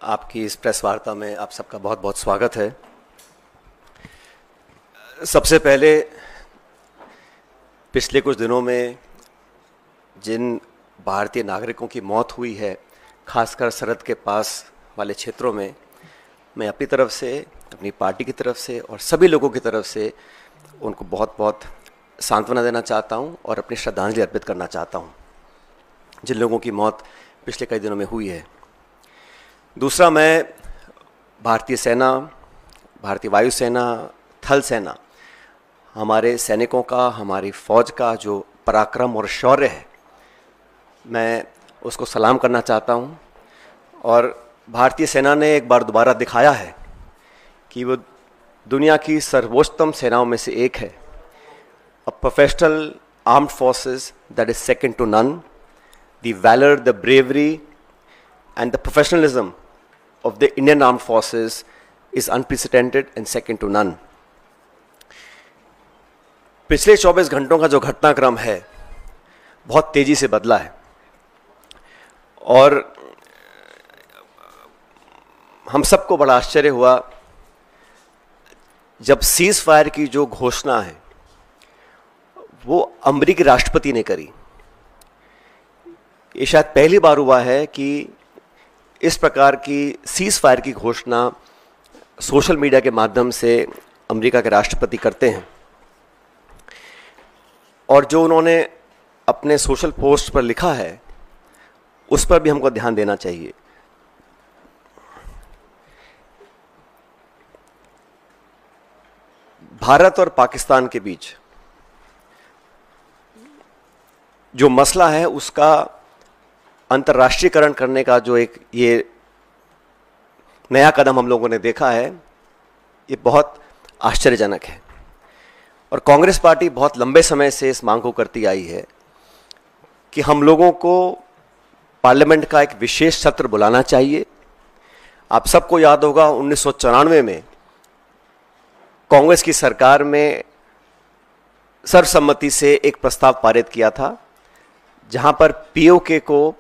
आपकी इस प्रेस वार्ता में आप सबका बहुत बहुत स्वागत है। सबसे पहले पिछले कुछ दिनों में जिन भारतीय नागरिकों की मौत हुई है, खासकर सरहद के पास वाले क्षेत्रों में, मैं अपनी तरफ से, अपनी पार्टी की तरफ से और सभी लोगों की तरफ से उनको बहुत बहुत सांत्वना देना चाहता हूं और अपनी श्रद्धांजलि अर्पित करना चाहता हूं जिन लोगों की मौत पिछले कई दिनों में हुई है। दूसरा, मैं भारतीय सेना, भारतीय वायुसेना, थल सेना, हमारे सैनिकों का, हमारी फौज का जो पराक्रम और शौर्य है, मैं उसको सलाम करना चाहता हूं। और भारतीय सेना ने एक बार दोबारा दिखाया है कि वो दुनिया की सर्वोच्चतम सेनाओं में से एक है। A professional armed forces that is second to none. The valour, the bravery and the professionalism of the Indian Armed Forces is unprecedented and second to none. पिछले 24 घंटों का जो घटनाक्रम है बहुत तेजी से बदला है और हम सबको बड़ा आश्चर्य हुआ जब सीज फायर की जो घोषणा है वो अमेरिकी राष्ट्रपति ने करी। ये शायद पहली बार हुआ है कि इस प्रकार की सीज फायर की घोषणा सोशल मीडिया के माध्यम से अमेरिका के राष्ट्रपति करते हैं। और जो उन्होंने अपने सोशल पोस्ट पर लिखा है उस पर भी हमको ध्यान देना चाहिए। भारत और पाकिस्तान के बीच जो मसला है उसका अंतर्राष्ट्रीयकरण करने का जो एक ये नया कदम हम लोगों ने देखा है, ये बहुत आश्चर्यजनक है। और कांग्रेस पार्टी बहुत लंबे समय से इस मांग को करती आई है कि हम लोगों को पार्लियामेंट का एक विशेष सत्र बुलाना चाहिए। आप सबको याद होगा 1994 में कांग्रेस की सरकार में सर्वसम्मति से एक प्रस्ताव पारित किया था जहां पर पीओके को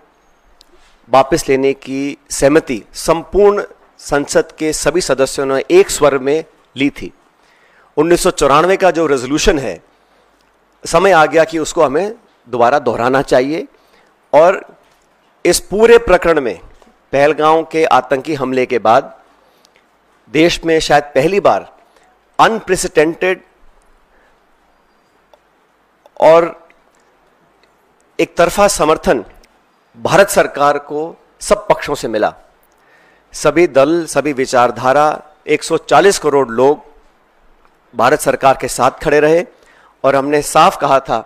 वापस लेने की सहमति संपूर्ण संसद के सभी सदस्यों ने एक स्वर में ली थी। 1994 का जो रेजोल्यूशन है, समय आ गया कि उसको हमें दोबारा दोहराना चाहिए। और इस पूरे प्रकरण में पहलगांव के आतंकी हमले के बाद देश में शायद पहली बार अनप्रेसिडेंटेड और एक तरफा समर्थन भारत सरकार को सब पक्षों से मिला। सभी दल, सभी विचारधारा, 140 करोड़ लोग भारत सरकार के साथ खड़े रहे और हमने साफ कहा था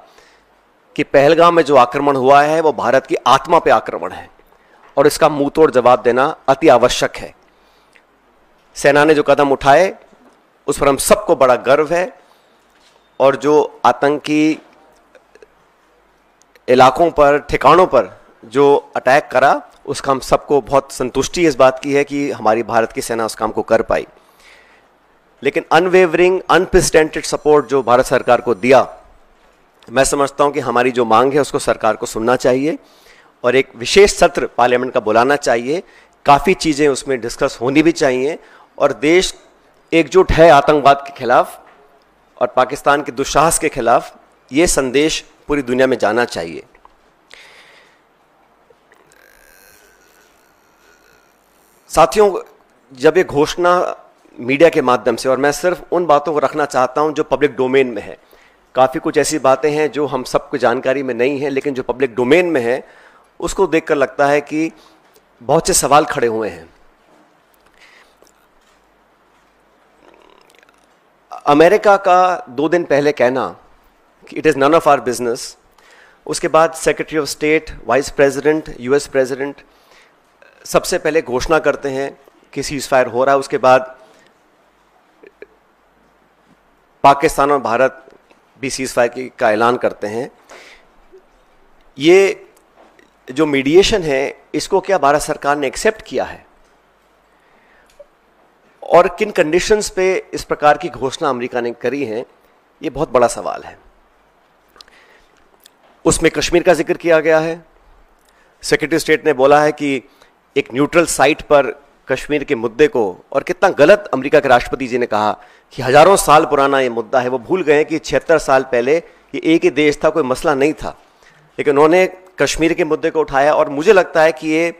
कि पहलगाम में जो आक्रमण हुआ है वो भारत की आत्मा पे आक्रमण है और इसका मुंह तोड़ जवाब देना अति आवश्यक है। सेना ने जो कदम उठाए उस पर हम सबको बड़ा गर्व है और जो आतंकी इलाकों पर, ठिकानों पर जो अटैक करा उसका हम सबको बहुत संतुष्टि इस बात की है कि हमारी भारत की सेना उस काम को कर पाई। लेकिन अनवेवरिंग, अनप्रेसिडेंटेड सपोर्ट जो भारत सरकार को दिया, मैं समझता हूं कि हमारी जो मांग है उसको सरकार को सुनना चाहिए और एक विशेष सत्र पार्लियामेंट का बुलाना चाहिए। काफ़ी चीज़ें उसमें डिस्कस होनी भी चाहिए और देश एकजुट है आतंकवाद के खिलाफ और पाकिस्तान के दुस्साहस के खिलाफ, ये संदेश पूरी दुनिया में जाना चाहिए। साथियों, जब ये घोषणा मीडिया के माध्यम से, और मैं सिर्फ उन बातों को रखना चाहता हूं जो पब्लिक डोमेन में है, काफ़ी कुछ ऐसी बातें हैं जो हम सबको जानकारी में नहीं है, लेकिन जो पब्लिक डोमेन में है उसको देखकर लगता है कि बहुत से सवाल खड़े हुए हैं। अमेरिका का 2 दिन पहले कहना कि it is none of our business, उसके बाद secretary of state, vice president, US president सबसे पहले घोषणा करते हैं कि सीज फायर हो रहा है, उसके बाद पाकिस्तान और भारत भी सीज फायर का ऐलान करते हैं। ये जो मीडिएशन है इसको क्या भारत सरकार ने एक्सेप्ट किया है और किन कंडीशंस पे इस प्रकार की घोषणा अमेरिका ने करी है, ये बहुत बड़ा सवाल है। उसमें कश्मीर का जिक्र किया गया है। सेक्रेटरी स्टेट ने बोला है कि एक न्यूट्रल साइट पर कश्मीर के मुद्दे को, और कितना गलत अमेरिका के राष्ट्रपति जी ने कहा कि हजारों साल पुराना ये मुद्दा है। वो भूल गए कि 76 साल पहले ये एक ही देश था, कोई मसला नहीं था, लेकिन उन्होंने कश्मीर के मुद्दे को उठाया। और मुझे लगता है कि ये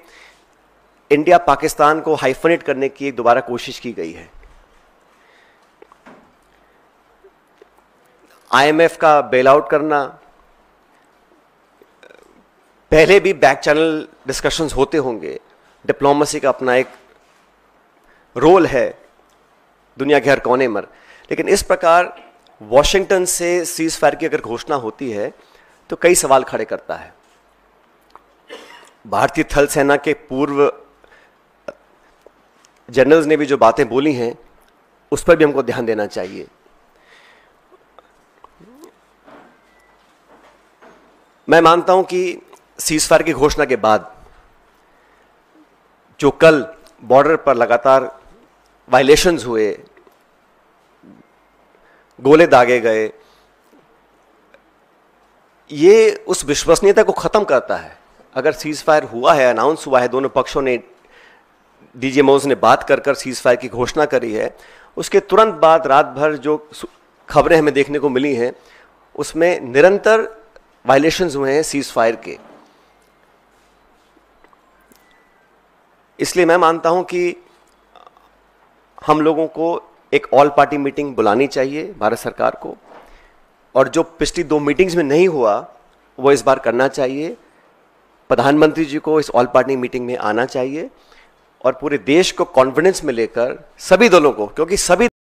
इंडिया पाकिस्तान को हाइफनेट करने की एक दोबारा कोशिश की गई है। IMF का बेल आउट करना, पहले भी बैक चैनल डिस्कशंस होते होंगे, डिप्लोमेसी का अपना एक रोल है दुनिया के हर कोने में, लेकिन इस प्रकार वॉशिंगटन से सीज फायर की अगर घोषणा होती है तो कई सवाल खड़े करता है। भारतीय थल सेना के पूर्व जनरल्स ने भी जो बातें बोली हैं उस पर भी हमको ध्यान देना चाहिए। मैं मानता हूं कि सीज फायर की घोषणा के बाद जो कल बॉर्डर पर लगातार वायलेशंस हुए, गोले दागे गए, ये उस विश्वसनीयता को खत्म करता है। अगर सीज फायर हुआ है, अनाउंस हुआ है, दोनों पक्षों ने, डीजीएमओज ने बात कर सीज फायर की घोषणा करी है, उसके तुरंत बाद रात भर जो खबरें हमें देखने को मिली हैं उसमें निरंतर वायलेशंस हुए हैं सीज फायर के। इसलिए मैं मानता हूं कि हम लोगों को एक ऑल पार्टी मीटिंग बुलानी चाहिए भारत सरकार को, और जो पिछली 2 मीटिंग्स में नहीं हुआ वो इस बार करना चाहिए। प्रधानमंत्री जी को इस ऑल पार्टी मीटिंग में आना चाहिए और पूरे देश को कॉन्फिडेंस में लेकर सभी दलों को, क्योंकि सभी